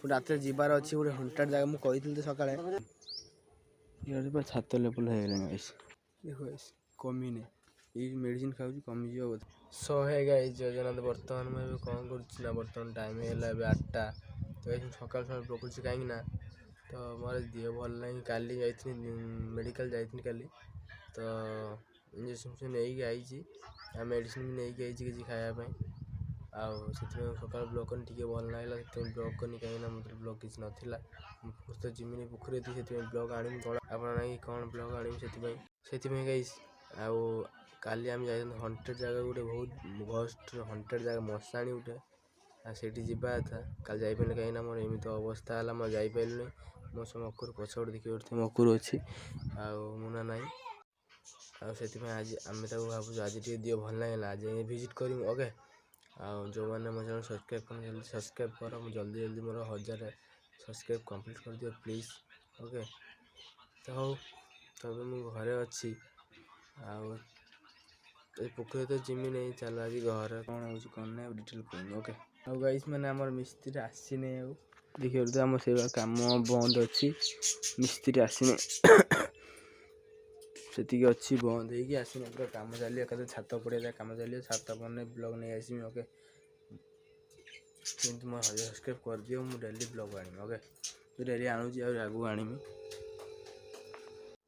रात जीवार अच्छी गोटे हंटार जगह मुझे कही तो सका छात लेवल हो कमीने ये मेडिसिन खाऊ कमिज बोध शहे गाई योजना तो बर्तमान मुझे कौन कर बर्तमान टाइम है 8टा तो सका सका पकड़ कहीं तो मोर देह भल ना काली जा मेडिकल जाइए काली तो इंजेक्शन नहीं आई मेडिसिन भी नहीं किसी खायापी सका ब्लक कनी टे भल ना ब्लक कनी कहीं मतलब ब्लक किसी नाला तो जिमिनी पोखरी थी से ब्लक आनी गला आप कौन ब्लक आनी से गई काली आम जा हंटेड जगह गोटे बहुत घस्ट हंटेड जगह मशाणी गोटे से जावा था कल जापारे कहीं मोर एमती अवस्था है मैं जापारे मो सब मकुर पछपटे देखिए मकुर अच्छी मुना ना आज आम भावुँ आज दिए भल लगे आज भिजिट कर ओके जो मैंने मो चैनल सब्सक्राइब कर जल्दी सब्सक्राइब कर जल्दी जल्दी मोर 1000 सब्सक्राइब कंप्लीट कर दियो प्लीज ओके तो हो तब मुझे घरे अच्छी पोखरी तो जिमी नहीं चल आज घर कौन हो कौन ना डिटेल कहूँ ओके ଆଉ ଗାଇସ୍ ମାନେ ଆମର ମିସ୍ତ୍ରୀ ଆସିନି ଆଉ ଦେଖିବାରୁ ତ ଆମ ସେଇ କାମ ବନ୍ଦ ଅଛି ମିସ୍ତ୍ରୀ ଆସିନି ସେତିକି ଅଛି ବନ୍ଦ ହେଇକି ଆସିନି ପୁରା କାମ ଚାଲିବ ଏକାଥରେ ଛାତ ପଡ଼ିଆ କାମ ଚାଲିବ ଛାତ ପଡ଼ିଲେ ବ୍ଲଗ୍ ନେଇ ଆସିବି ଓକେ କିନ୍ତୁ ମୋ ସବସ୍କ୍ରାଇବ୍ କରିଦିଅ ମୁଁ ଡେଲି ବ୍ଲଗ୍ ଆଣିବି ଓକେ ମୁଁ ଡେଲି ଆଣୁଛି ଆଉ ଆଗକୁ ଆଣିବି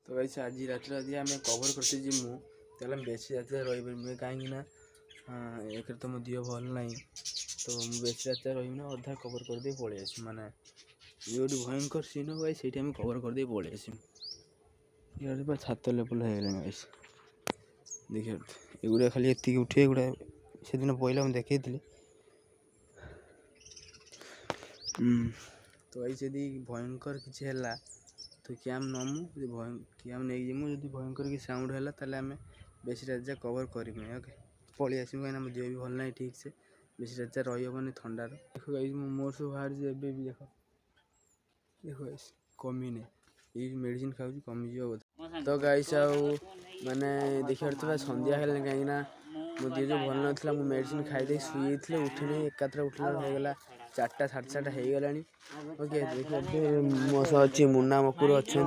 ତ ଗାଇସ୍ ଆଜି ରାତିରେ ଯଦି ଆମେ କଭର୍ କରିତେ ଯିମୁ ତାହେଲେ ବେଶୀ ରାତିରେ ରହିପାରିବି କାହିଁକି ନା ଏକରେ ତ ମୋ ଦେହ ଭଲ ନାହିଁ तो मुझे बेस रात रही ना अधा कवर करदे पलि आस माने ये भयंकर सीन हो से कवर करदे पलि आस छात लेवल हो देखिए एगुड़ा खाली ये उठे गुड़ा से दिन पहला मुझे देखी तो यदि भयंकर किसी है तो कैम नमु कैम नहीं जीमु यदि भयंकर कि साउंड है ताले आम बेस रात कवर करमे ओके पलि आसमु कहीं मो देह भी भल ना ठीक से बेस रात रही थंडार देखो गाइस मोर सब बाहर भी देख देखो गाइस कमीने ये मेडिसिन खाऊ कमिज बोध तो गाइस माने देखिए तो संध्या है कहीं मो देह जो भल ना मेडिसिन खाई शुई उठे एकात्र उठला होगा 4टा 4:30 हो गला ओके देखिए मो सह अच्छी मुन्ना मकुर अच्छा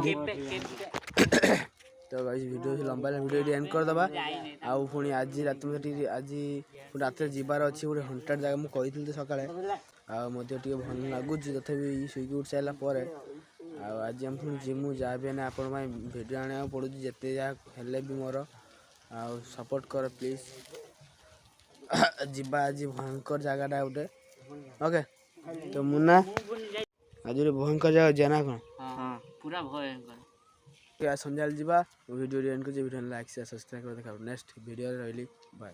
तो गाइस वीडियो लंबा वीडियो एंड करदे आउ पुणी आज रात आज रात जीवार अच्छी गोटे हंटार जगह मुझे कही तो सका टे भल लगुच तथापि शुक उठ सारापर आज हम पुणी जिमु जहाँ भी ना आपण भिडियो आने पड़ू जिते जहाँ भी मोर सपोर्ट कर प्लीज जीवा आज भयंकर जगह गोटे ओके तो मुन्ना आज भयंकर जगह जाना कौन पूरा भयंकर संध्या जावा वीडियो एंड कर वीडियो लाइक शेयर सब्सक्राइब कर देखा नेक्स्ट वीडियो रही बाय।